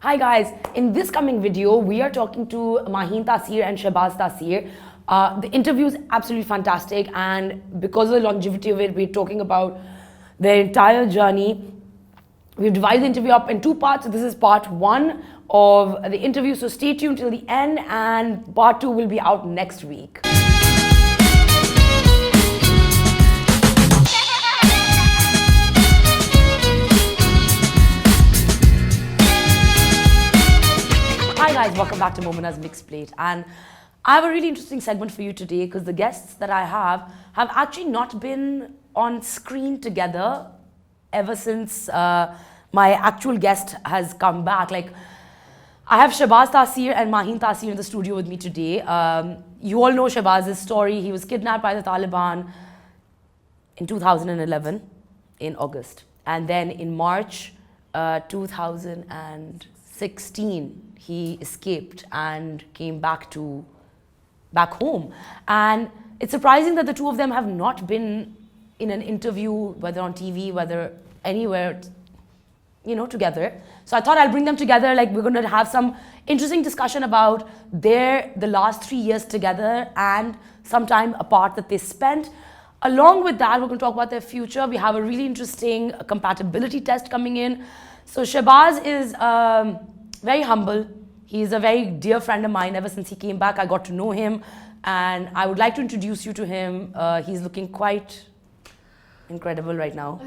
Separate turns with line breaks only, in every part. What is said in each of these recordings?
Hi guys, in this coming video, we are talking to Maheen Taseer and Shahbaz Taseer. The interview is absolutely fantastic, and because of the longevity of it, we're talking about their entire journey. We've divided the interview up in two parts. This is part one of the interview, so stay tuned till the end, and part two will be out next week. Hi guys, welcome back to Momina's Mixed Plate, and I have a really interesting segment for you today because the guests that I have actually not been on screen together ever since my actual guest has come back. Like, I have Shahbaz Taseer and Maheen Taseer in the studio with me today. You all know Shahbaz's story. He was kidnapped by the Taliban in 2011 in August, and then in March 2016 he escaped and came back home. And it's surprising that the two of them have not been in an interview, whether on TV, whether anywhere, together. So I thought I'll bring them together. Like, we're going to have some interesting discussion about the last 3 years together and some time apart that they spent. Along with that, we're going to talk about their future. We have a really interesting compatibility test coming in. So Shahbaz is very humble. He's a very dear friend of mine. Ever since he came back, I got to know him, and I would like to introduce you to him. He's looking quite incredible right now.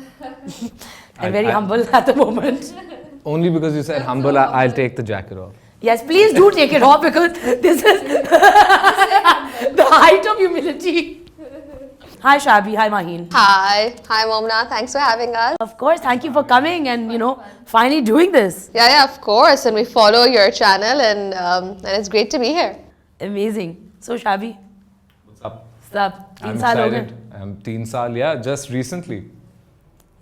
And very humble at the moment.
Only because you said humble, I'll take the jacket off.
Yes, please do take it off, because this is the height of humility. Hi Shabi, hi Maheen.
Hi Momina, thanks for having us.
Of course, thank you for coming and finally doing this.
Yeah, of course, and we follow your channel, and it's great to be here.
Amazing. So Shabi,
What's up?
what's up?
I'm excited. 3 saal, yeah, just recently.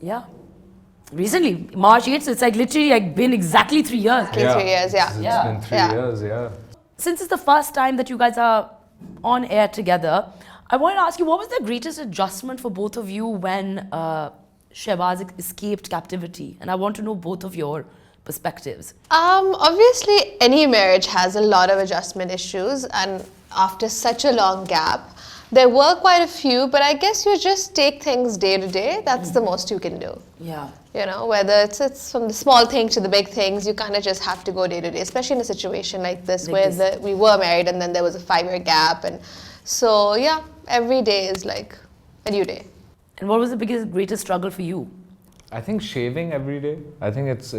Yeah. Recently, March 8th, so it's like literally been exactly 3 years.
3 years, yeah.
It's been 3 years, yeah.
Since it's the first time that you guys are on air together, I want to ask you, what was the greatest adjustment for both of you when Shahbaz escaped captivity? And I want to know both of your perspectives.
Obviously, any marriage has a lot of adjustment issues, and after such a long gap, there were quite a few, but I guess you just take things day to day. That's the most you can do.
Yeah.
Whether it's from the small things to the big things, you kind of just have to go day to day, especially in a situation like this where we were married and then there was a 5-year gap. And so, yeah, every day is like a new day.
And what was the greatest struggle for you?
I think shaving every day. I think it's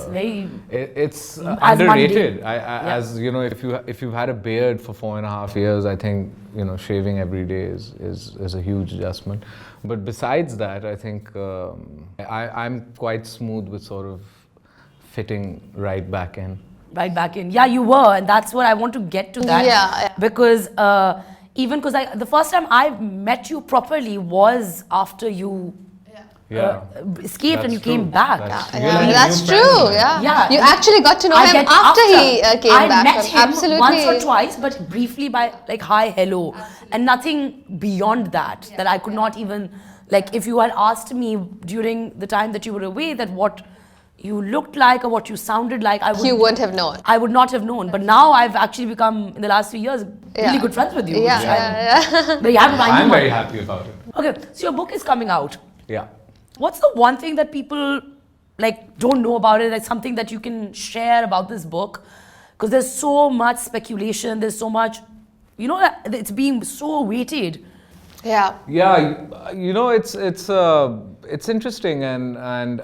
very
underrated. As you know, if you've had a beard for 4.5 years, I think shaving every day is a huge adjustment. But besides that, I think I'm quite smooth with sort of fitting right back in.
Right back in. Yeah, you were, and that's what I want to get to that.
Yeah.
Because even because the first time I met you properly was after you escaped and you came back.
That's true. Yeah. You actually got to know him after he came back.
I met him
Absolutely.
once or twice, but briefly by like hi, hello, and nothing beyond that. That I could not even, like, if you had asked me during the time that you were away that what you looked like or what you sounded like,
you wouldn't have known.
I would not have known. But now I've actually become, in the last few years, really good friends with you.
Yeah.
Very happy.
I'm very happy about it.
Okay, so your book is coming out.
Yeah.
What's the one thing that people don't know about it, like something that you can share about this book? Because there's so much speculation, there's so much, it's being so awaited.
Yeah.
Yeah, it's interesting, and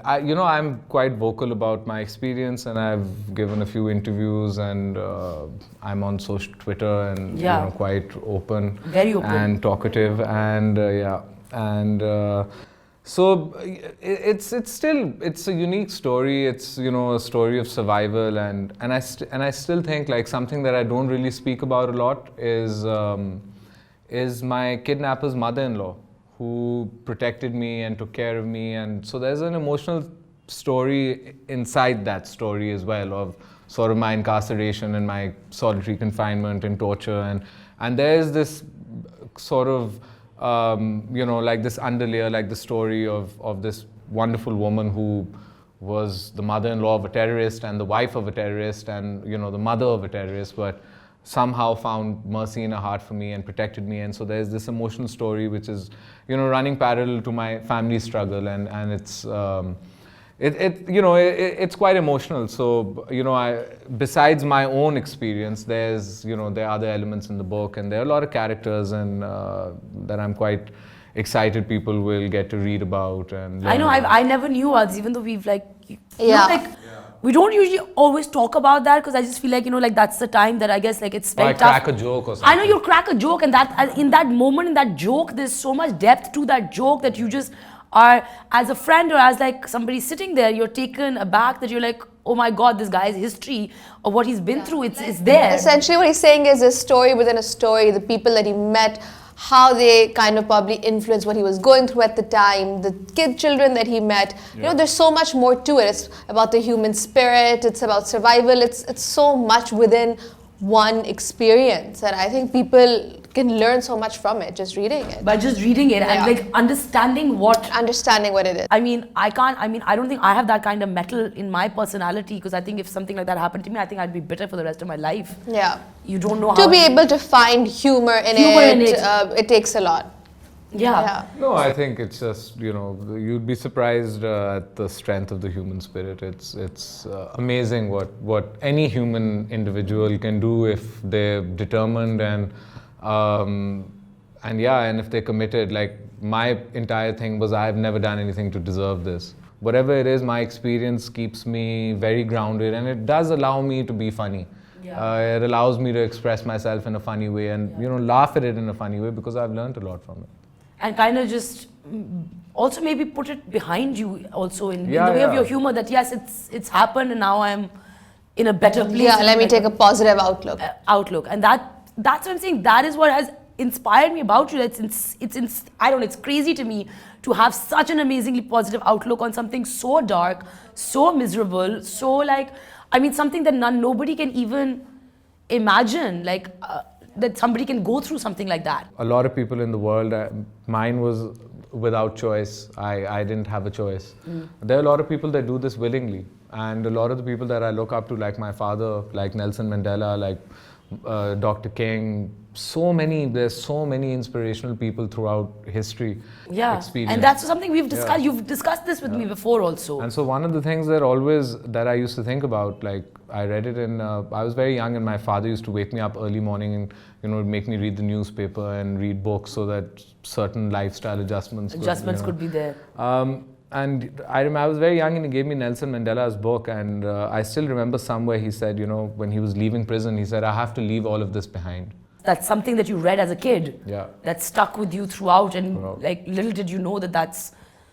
I'm quite vocal about my experience, and I've given a few interviews, and I'm on social Twitter and quite open,
very open,
and talkative, and so it's a unique story. It's a story of survival, and I still think like something that I don't really speak about a lot is my kidnapper's mother-in-law, who protected me and took care of me. And so there's an emotional story inside that story as well, of sort of my incarceration and my solitary confinement and torture. And there's this sort of, like this underlayer, like the story of this wonderful woman who was the mother-in-law of a terrorist and the wife of a terrorist and, you know, the mother of a terrorist, but somehow found mercy in her heart for me and protected me. And so there's this emotional story which is, you know, running parallel to my family struggle, and it's it's quite emotional. So, you know, besides my own experience, there's, you know, there are other elements in the book, and there are a lot of characters and that I'm quite excited people will get to read about. And
I know, I never knew us, even though we've like, you
Yeah.
know, like, we don't usually always talk about that because I just feel like, you know, like that's the time that I guess like it's very
I
tough.
crack a joke or something.
I know you'll crack a joke, and that in that moment, in that joke, there's so much depth to that joke that you just are, as a friend or as like somebody sitting there, you're taken aback that you're like, oh my God, this guy's history of what he's been through, it's there.
Essentially what he's saying is a story within a story, the people that he met, how they kind of probably influenced what he was going through at the time, the children that he met. You know, there's so much more to it. It's about the human spirit, it's about survival, it's so much within one experience, and I think people can learn so much from it just reading it.
By just reading it and like understanding what
it is.
I mean, I don't think I have that kind of metal in my personality, because I think if something like that happened to me, I think I'd be bitter for the rest of my life.
Yeah.
You don't know how
to be able to find humor in it. It takes a lot.
Yeah.
No, I think it's just, you know, you'd be surprised at the strength of the human spirit. It's amazing what any human individual can do if they're determined and if they're committed. Like, my entire thing was I've never done anything to deserve this. Whatever it is, my experience keeps me very grounded, and it does allow me to be funny. It allows me to express myself in a funny way and, you know, laugh at it in a funny way, because I've learned a lot from it.
And kind of just also maybe put it behind you also in the way of your humor, that yes, it's happened and now I'm in a better place.
Yeah, let me take a positive outlook.
And that's what I'm saying. That is what has inspired me about you. It's crazy to me to have such an amazingly positive outlook on something so dark, so miserable, so like, I mean, something that nobody can even imagine, like that somebody can go through something like that.
A lot of people in the world, mine was without choice. I didn't have a choice. There are a lot of people that do this willingly, and a lot of the people that I look up to, like my father, like Nelson Mandela, like Dr. King, there's so many inspirational people throughout history. Experience.
And that's something we've discussed. You've discussed this with me before also.
And so one of the things that I used to think about, like I read it in, I was very young, and my father used to wake me up early morning and, you know, make me read the newspaper and read books so that certain lifestyle adjustments
could be there.
And I remember I was very young, and he gave me Nelson Mandela's book, and I still remember somewhere he said, you know, when he was leaving prison, he said, I have to leave all of this behind.
That's something that you read as a kid. That stuck with you throughout, and like little did you know that that's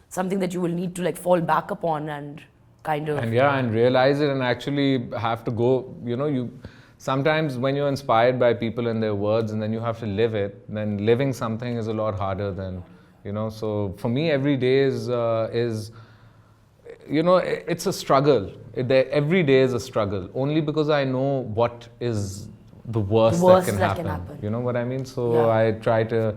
something that you will need to like fall back upon and kind of...
And realize it and actually have to go, you know, sometimes when you're inspired by people and their words and then you have to live it, then living something is a lot harder than... You know, so for me, every day is you know, it's a struggle. Every day is a struggle, only because I know what is the worst that can happen. You know what I mean? So I try to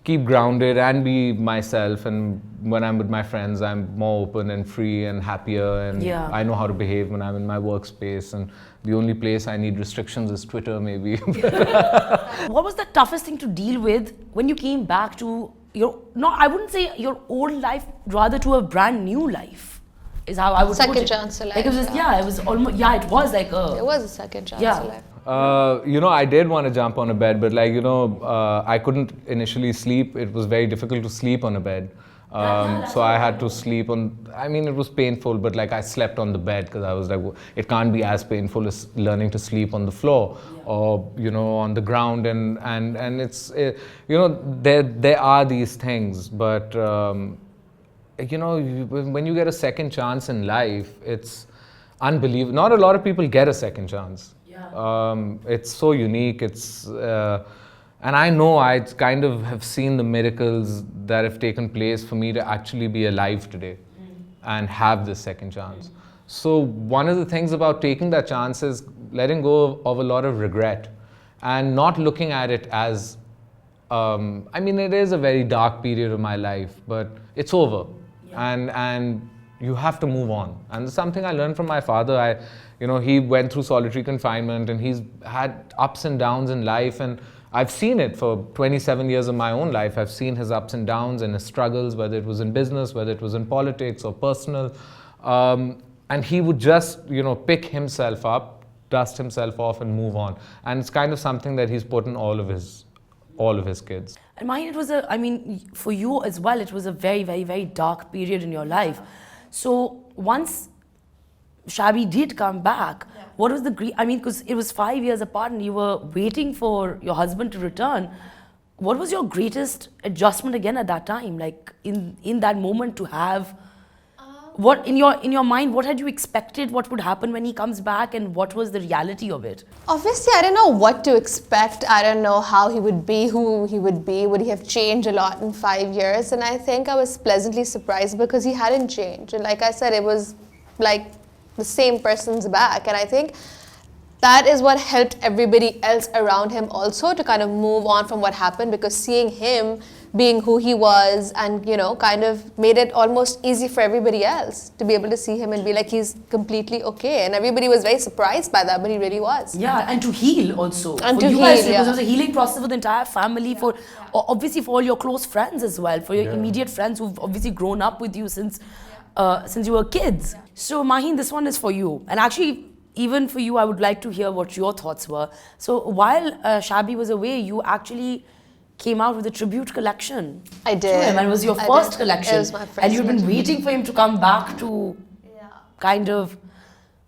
keep grounded and be myself. And when I'm with my friends, I'm more open and free and happier. And I know how to behave when I'm in my workspace. And the only place I need restrictions is Twitter, maybe.
What was the toughest thing to deal with when you came back to I wouldn't say your old life, rather to a brand new life, is how I would put it.
Second chance to life.
Like it was almost, it was like
it was a second chance to life.
You know, I did want to jump on a bed, but like, you know, I couldn't initially sleep. It was very difficult to sleep on a bed. So I had to sleep on, I mean, it was painful, but like I slept on the bed because I was like, it can't be as painful as learning to sleep on the floor or, you know, on the ground. And it's, you know, there are these things, but, you know, when you get a second chance in life, it's unbelievable. Not a lot of people get a second chance. It's so unique. And I know I kind of have seen the miracles that have taken place for me to actually be alive today and have this second chance. So one of the things about taking that chance is letting go of a lot of regret and not looking at it as, I mean, it is a very dark period of my life, but it's over. And you have to move on. And it's something I learned from my father. He went through solitary confinement and he's had ups and downs in life, and I've seen it for 27 years of my own life. I've seen his ups and downs and his struggles, whether it was in business, whether it was in politics or personal. And he would just, pick himself up, dust himself off and move on. And it's kind of something that he's put in all of his kids.
And mine, for you as well, it was a very, very, very dark period in your life. So once Shabby did come back, what was the because it was 5 years apart and you were waiting for your husband to return. What was your greatest adjustment again at that time? Like in that moment to have, what in your mind, what had you expected, what would happen when he comes back, and what was the reality of it?
Obviously, I didn't know what to expect. I don't know how he would be, who he would be. Would he have changed a lot in 5 years? And I think I was pleasantly surprised because he hadn't changed. And like I said, it was like the same person's back. And I think that is what helped everybody else around him also to kind of move on from what happened, because seeing him being who he was and, kind of made it almost easy for everybody else to be able to see him and be like, he's completely okay. And everybody was very surprised by that, but he really was.
Yeah, and to heal also.
And
for
to
you
heal,
guys,
yeah.
It was a healing process for the entire family, obviously for all your close friends as well, for your immediate friends who've obviously grown up with you since you were kids. So Maheen, this one is for you. And actually, even for you, I would like to hear what your thoughts were. So while Shabby was away, you actually came out with a tribute collection.
I did.
To him, and it was your first collection.
It was my first
and you've been
collection.
waiting for him to come back to kind of,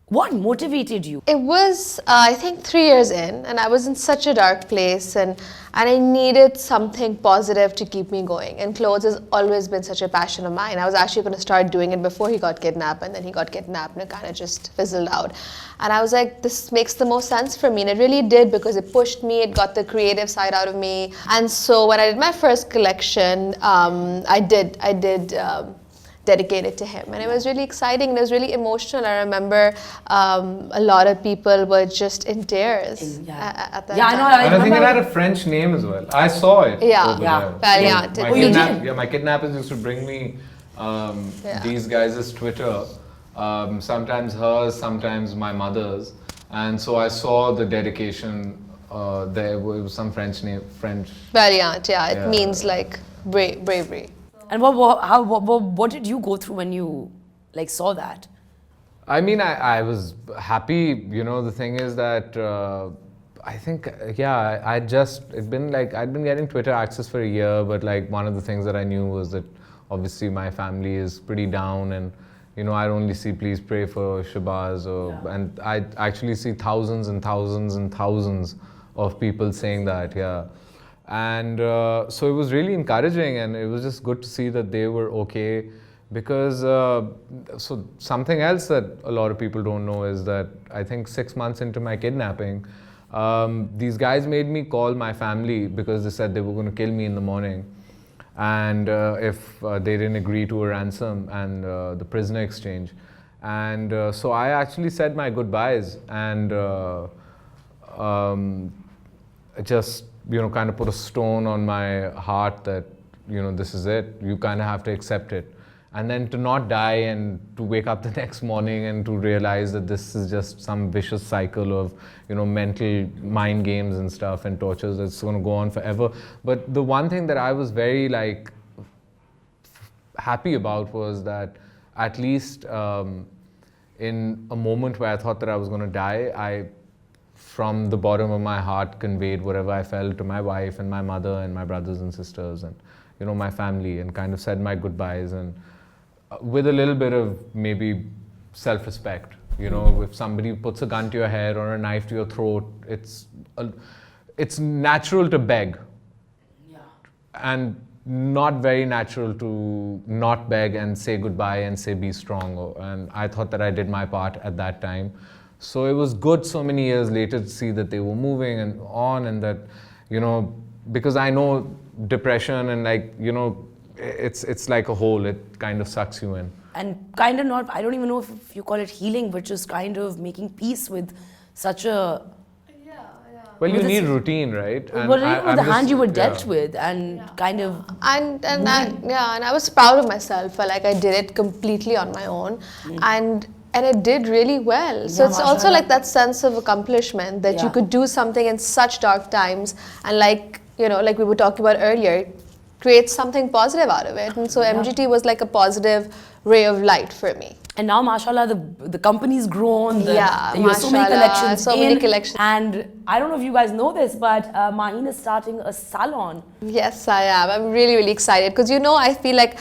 what motivated you?
It was, I think, 3 years in, and I was in such a dark place, and I needed something positive to keep me going. And clothes has always been such a passion of mine. I was actually going to start doing it before he got kidnapped, and then he got kidnapped, and it kind of just fizzled out. And I was like, this makes the most sense for me, and it really did, because it pushed me, it got the creative side out of me. And so when I did my first collection, I did dedicate it to him, and it was really exciting and it was really emotional. I remember a lot of people were just in tears at that time.
And I think it had a French name as well. I saw it.
Valiant.
My kidnappers used to bring me these guys' Twitter, sometimes hers, sometimes my mother's, and so I saw the dedication. There was some French name,
Valiant, it means like bravery.
And what did you go through when you saw that?
I was happy. The thing is that I think, I'd been getting Twitter access for a year, but one of the things that I knew was that obviously my family is pretty down, and I'd only see please pray for Shahbaz, and I actually see thousands and thousands and thousands of people saying that, And so it was really encouraging, and it was just good to see that they were okay, because so something else that a lot of people don't know is that I think 6 months into my kidnapping, these guys made me call my family because they said they were going to kill me in the morning, and if they didn't agree to a ransom and the prisoner exchange. And so I actually said my goodbyes, and just kind of put a stone on my heart that, this is it. You kind of have to accept it. And then to not die and to wake up the next morning and to realize that this is just some vicious cycle of, mental mind games and stuff and tortures that's going to go on forever. But the one thing that I was very happy about was that at least in a moment where I thought that I was going to die, I from the bottom of my heart conveyed whatever I felt to my wife and my mother and my brothers and sisters and my family, and kind of said my goodbyes, and with a little bit of maybe self-respect. If somebody puts a gun to your head or a knife to your throat, it's natural to beg, and not very natural to not beg and say goodbye and say be strong. And I thought that I did my part at that time. So it was good so many years later to see that they were moving and on, and that, because I know depression and it's like a hole, it kind of sucks you in.
And kind of not, I don't even know if you call it healing, but just kind of making peace with such a
Well, you
with
need routine, right?
But with
I'm
the hand
just-
you were dealt
yeah.
with, and kind of
and I was proud of myself. Like I did it completely on my own, and it did really well. So
Yeah,
it's also
mashallah.
like that sense of accomplishment that you
Yeah.
could do something in such dark times, and like like we were talking about earlier, create something positive out of it. And so MGT was like a positive ray of light for me.
And now, mashallah, the company's grown. You have so many
mashallah,
collections.
so many collections.
And I don't know if you guys know this, but Maheen is starting a salon.
Yes, I am. I'm really, really excited because I feel like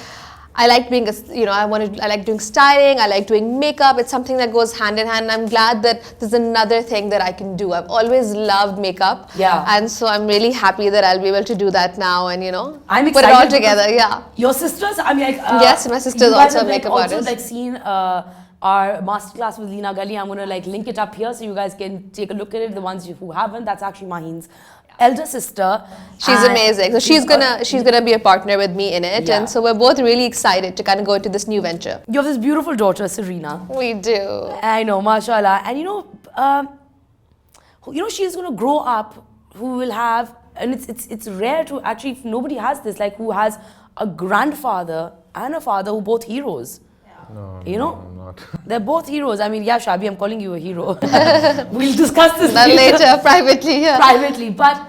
I like being I like doing styling. I like doing makeup. It's something that goes hand in hand. And I'm glad that there's another thing that I can do. I've always loved makeup.
Yeah.
And so I'm really happy that I'll be able to do that now and
I'm
put it
excited
all
because
together. Yeah.
Your sisters, I mean,
Yes, my sister's
you guys
also a
have,
makeup
also,
artist.
like seen our masterclass with Leena Gali. I'm gonna link it up here so you guys can take a look at it. The ones who haven't, that's actually Maheen's elder sister.
She's
And
amazing. So she's gonna be a partner with me in it,
Yeah.
and so we're both really excited to kind of go into this new venture.
You have this beautiful daughter, Serena.
We do.
I know, mashallah. And she's gonna grow up who will have, and it's rare to actually, nobody has this, like who has a grandfather and a father who both heroes.
No,
You know?
I'm not.
They're both heroes. I mean, yeah, Shabi, I'm calling you a hero. We'll discuss this
Then later, privately, yeah.
privately. But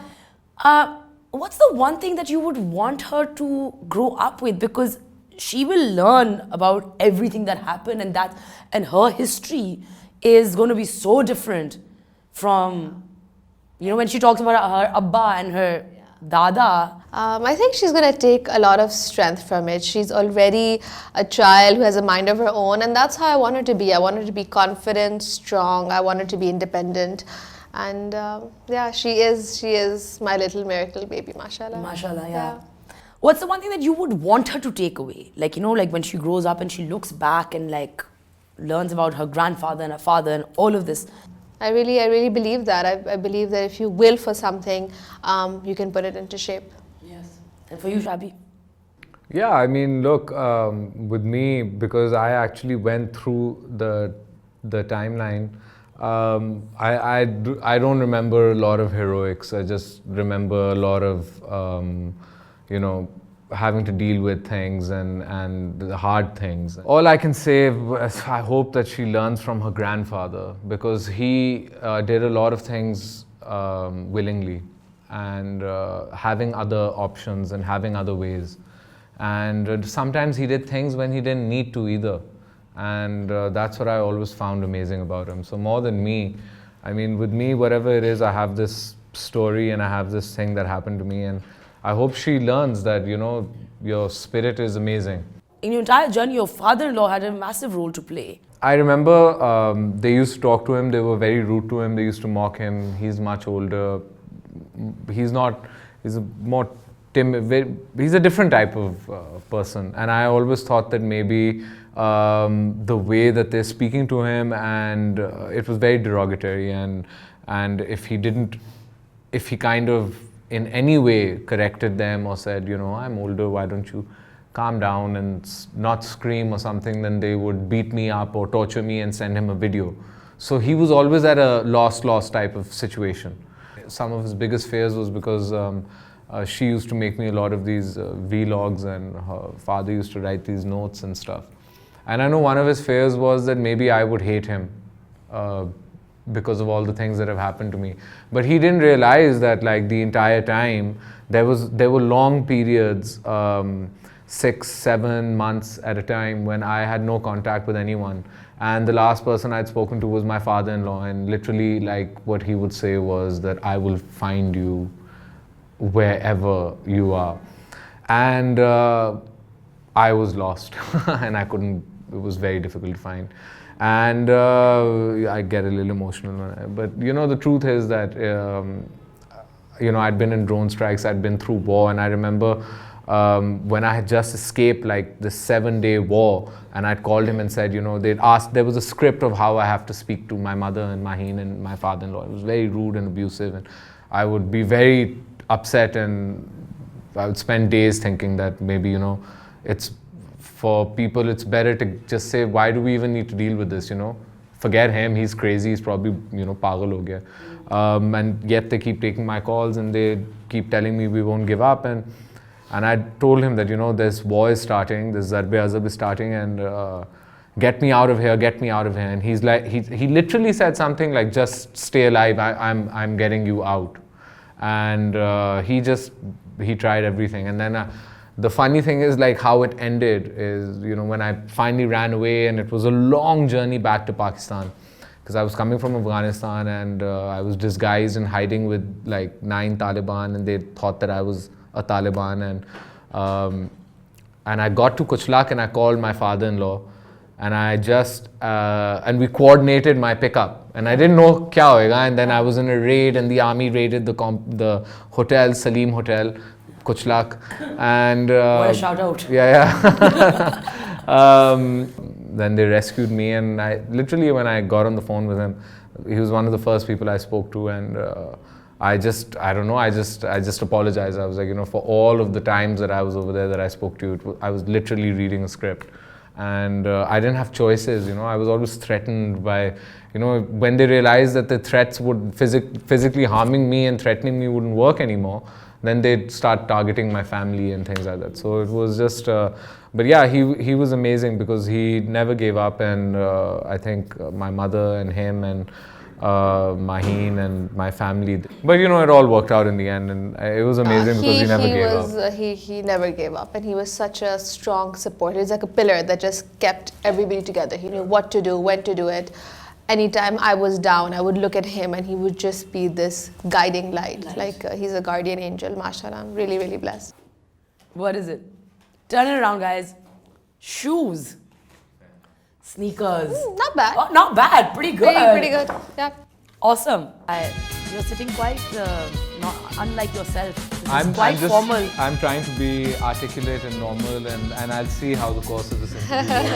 what's the one thing that you would want her to grow up with? Because she will learn about everything that happened, and her history is going to be so different from, when she talks about her Abba and her Dada.
I think she's going to take a lot of strength from it. She's already a child who has a mind of her own, and that's how I want her to be. I want her to be confident, strong. I want her to be independent. And she is my little miracle baby, mashallah.
Mashallah, yeah. What's the one thing that you would want her to take away? Like, like when she grows up and she looks back and like learns about her grandfather and her father and all of this.
I really believe that. I believe that if you will for something, you can put it into shape.
Yes. And for you, Shabi?
Yeah, I mean, look, with me, because I actually went through the timeline, I don't remember a lot of heroics. I just remember a lot of, having to deal with things and the hard things. All I can say is I hope that she learns from her grandfather, because he did a lot of things willingly, and having other options and having other ways. And sometimes he did things when he didn't need to either. And that's what I always found amazing about him. So more than me, I mean, with me, whatever it is, I have this story and I have this thing that happened to me. And I hope she learns that, your spirit is amazing.
In your entire journey, your father-in-law had a massive role to play.
I remember they used to talk to him. They were very rude to him. They used to mock him. He's much older. He's a more timid. He's a different type of person. And I always thought that maybe the way that they're speaking to him, and it was very derogatory. And if he kind of in any way corrected them or said, I'm older, why don't you calm down and not scream or something, then they would beat me up or torture me and send him a video. So he was always at a lost type of situation. Some of his biggest fears was because she used to make me a lot of these vlogs, and her father used to write these notes and stuff. And I know one of his fears was that maybe I would hate him because of all the things that have happened to me. But he didn't realize that like the entire time there were long periods, 6-7 months at a time, when I had no contact with anyone. And the last person I'd spoken to was my father-in-law, and literally like what he would say was that I will find you wherever you are. And I was lost and I couldn't, it was very difficult to find. And I get a little emotional, but the truth is that I'd been in drone strikes, I'd been through war, and I remember when I had just escaped like the 7-day war, and I'd called him and said, they'd asked, there was a script of how I have to speak to my mother and Maheen and my father-in-law. It was very rude and abusive, and I would be very upset, and I would spend days thinking that maybe, it's for people, it's better to just say, why do we even need to deal with this, forget him, he's crazy, he's probably, pagal ho gaya. And yet they keep taking my calls and they keep telling me we won't give up. And I told him that, this war is starting, this Zarb-e-Azab is starting, and get me out of here, get me out of here. And he's like, he literally said something like, just stay alive, I'm getting you out. And he tried everything. And then the funny thing is like how it ended is, when I finally ran away, and it was a long journey back to Pakistan, because I was coming from Afghanistan, and I was disguised and hiding with like 9 Taliban, and they thought that I was a Taliban. And I got to Kuchlak, and I called my father-in-law, and and we coordinated my pickup, and I didn't know kya hoega. And then I was in a raid, and the army raided the hotel, Salim Hotel, Kuchlak, and
what a shout out!
Yeah. Then they rescued me, and when I got on the phone with him, he was one of the first people I spoke to, and I just apologized. I was like, for all of the times that I was over there that I spoke to you, I was literally reading a script. And I didn't have choices, I was always threatened by, when they realized that the threats would physically harming me and threatening me wouldn't work anymore, then they'd start targeting my family and things like that. So it was just, but yeah, he was amazing because he never gave up, and I think my mother and him and Maheen and my family. But it all worked out in the end, and it was amazing because he never gave up.
He never gave up, and he was such a strong supporter. He's like a pillar that just kept everybody together. He knew what to do, when to do it. Anytime I was down, I would look at him, and he would just be this guiding light. Like he's a guardian angel, mashallah. I'm really, really blessed.
What is it? Turn it around, guys. Shoes. Sneakers.
Not bad.
Oh, not bad. Pretty good.
Pretty good. Yeah.
Awesome. You're sitting quite not unlike yourself.
I'm
quite formal.
I'm trying to be articulate and normal, and I'll see how the course of this interview goes.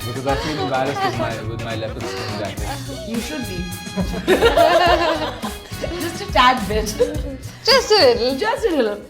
Because I feel embarrassed with my leopard skin jacket.
You should be. Just a tad bit.
Just a little.
Just a little.